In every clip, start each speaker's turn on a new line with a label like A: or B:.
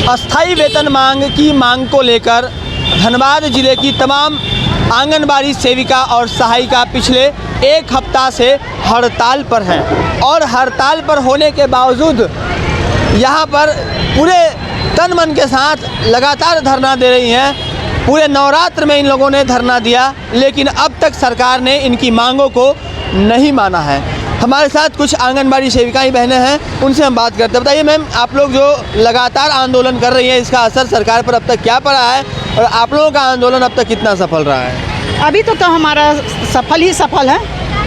A: अस्थायी वेतन मांग को लेकर धनबाद जिले की तमाम आंगनबाड़ी सेविका और सहायिका पिछले एक हफ्ता से हड़ताल पर हैं और हड़ताल पर होने के बावजूद यहाँ पर पूरे तन मन के साथ लगातार धरना दे रही हैं। पूरे नवरात्र में इन लोगों ने धरना दिया, लेकिन अब तक सरकार ने इनकी मांगों को नहीं माना है। हमारे साथ कुछ आंगनबाड़ी सेविकाएं बहनें हैं, उनसे हम बात करते हैं। बताइए मैम, आप लोग जो लगातार आंदोलन कर रही हैं, इसका असर सरकार पर अब तक क्या पड़ा है और आप लोगों का आंदोलन अब तक कितना सफल रहा है?
B: अभी तो हमारा सफल ही सफल है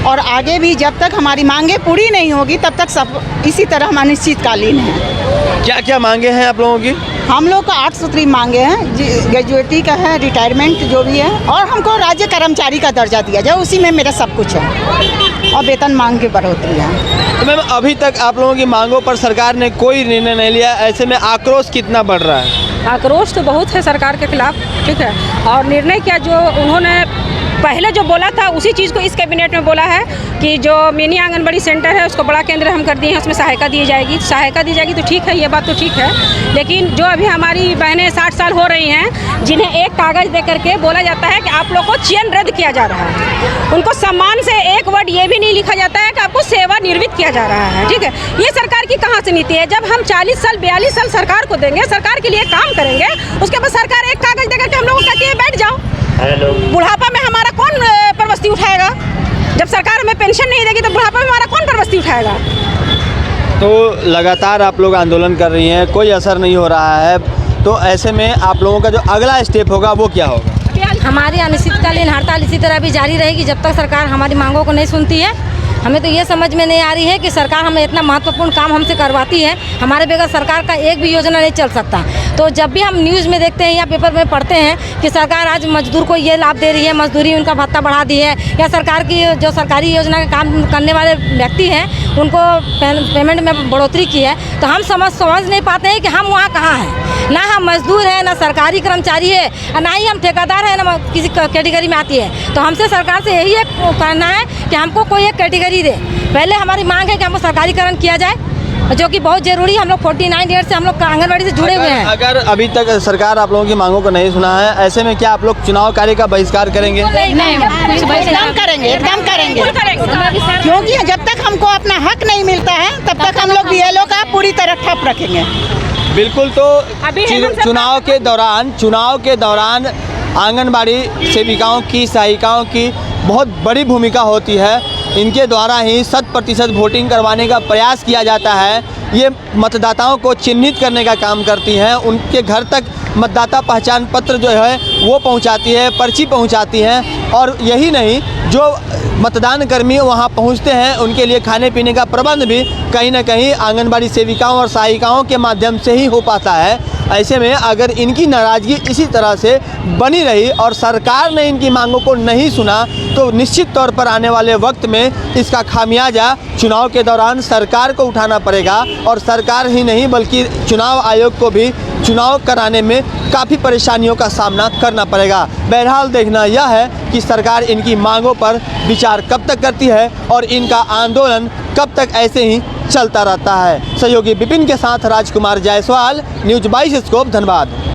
B: और आगे भी जब तक हमारी मांगे पूरी नहीं होगी तब तक इसी तरह हम अनिश्चितकालीन हैं।
A: क्या क्या मांगे हैं आप लोगों की?
B: हम लोग का 8 सूत्री मांगे हैं, ग्रेजुएटी का है, रिटायरमेंट जो भी है, और हमको राज्य कर्मचारी का दर्जा दिया जाए, उसी में मेरा सब कुछ है, और वेतन मांग की बढ़ोतरी है।
A: तो मैम, अभी तक आप लोगों की मांगों पर सरकार ने कोई निर्णय नहीं लिया, ऐसे में आक्रोश कितना बढ़ रहा है?
C: आक्रोश तो बहुत है सरकार के खिलाफ, ठीक है, और निर्णय क्या जो उन्होंने पहले जो बोला था उसी चीज़ को इस कैबिनेट में बोला है कि जो मिनी आंगनबाड़ी सेंटर है उसको बड़ा केंद्र हम कर दिए हैं, उसमें सहायता दी जाएगी तो ठीक है, ये बात तो ठीक है। लेकिन जो अभी हमारी बहनें 60 साल हो रही हैं, जिन्हें एक कागज़ दे करके बोला जाता है कि आप लोग को चयन रद्द किया जा रहा है, उनको सम्मान से एक वर्ड ये भी नहीं लिखा जाता है कि आपको सेवानिवृत्त किया जा रहा है, ठीक है। ये सरकार की कहाँ से नीति है? जब हम 40 साल 42 साल सरकार को देंगे, सरकार के लिए काम करेंगे, उसके बाद सरकार एक कागज़ दे करके हम लोगों को कहती है बैठ जाओ। बुढ़ापा में हमारा कौन प्रवस्ती उठाएगा? जब सरकार हमें पेंशन नहीं देगी तो बुढ़ापा में हमारा कौन प्रवस्ती उठाएगा?
A: तो लगातार आप लोग आंदोलन कर रही हैं, कोई असर नहीं हो रहा है, तो ऐसे में आप लोगों का जो अगला स्टेप होगा वो क्या होगा?
D: हमारी अनिश्चितकालीन हड़ताल इसी तरह भी जारी रहेगी जब तक सरकार हमारी मांगों को नहीं सुनती है। हमें तो ये समझ में नहीं आ रही है कि सरकार हमें इतना महत्वपूर्ण काम हमसे करवाती है, हमारे बगैर सरकार का एक भी योजना नहीं चल सकता। तो जब भी हम न्यूज़ में देखते हैं या पेपर में पढ़ते हैं कि सरकार आज मजदूर को ये लाभ दे रही है, मजदूरी उनका भत्ता बढ़ा दी है, या सरकार की जो सरकारी योजना का काम करने वाले व्यक्ति हैं उनको पेमेंट में बढ़ोतरी की है, तो हम समझ नहीं पाते हैं कि हम वहाँ कहाँ हैं। ना हम मजदूर हैं, ना सरकारी कर्मचारी है, ना ही हम ठेकेदार हैं, ना किसी कैटेगरी में आती है। तो हमसे सरकार से यही कहना है कि हमको कोई एक कैटेगरी दे। पहले हमारी मांग है कि हमको सरकारीकरण किया जाए, जो कि बहुत जरूरी है। हम लोग 49 ईयर से हम लोग आंगनबाड़ी से जुड़े हुए हैं।
A: अगर अभी तक सरकार आप लोगों की मांगों को नहीं सुना है, ऐसे में क्या आप लोग चुनाव कार्य का बहिष्कार करेंगे?
B: नहीं, एकदम करेंगे, क्योंकि जब तक हमको अपना हक नहीं मिलता है तब तक हम लोग BLO का पूरी तरह ठप रखेंगे।
A: बिल्कुल। तो चुनाव के दौरान आंगनबाड़ी सेविकाओं की, सहायिकाओं की बहुत बड़ी भूमिका होती है। इनके द्वारा ही 100% वोटिंग करवाने का प्रयास किया जाता है। ये मतदाताओं को चिन्हित करने का काम करती हैं, उनके घर तक मतदाता पहचान पत्र जो है वो पहुंचाती है, पर्ची पहुंचाती हैं, और यही नहीं, जो मतदान कर्मी वहां पहुंचते हैं उनके लिए खाने पीने का प्रबंध भी कहीं ना कहीं आंगनबाड़ी सेविकाओं और सहायिकाओं के माध्यम से ही हो पाता है। ऐसे में अगर इनकी नाराज़गी इसी तरह से बनी रही और सरकार ने इनकी मांगों को नहीं सुना, तो निश्चित तौर पर आने वाले वक्त में इसका खामियाजा चुनाव के दौरान सरकार को उठाना पड़ेगा, और सरकार ही नहीं बल्कि चुनाव आयोग को भी चुनाव कराने में काफ़ी परेशानियों का सामना करना पड़ेगा। बहरहाल देखना यह है कि सरकार इनकी मांगों पर विचार कब तक करती है और इनका आंदोलन कब तक ऐसे ही चलता रहता है। सहयोगी विपिन के साथ राजकुमार जायसवाल, न्यूज़ 22 स्कोप, धनबाद।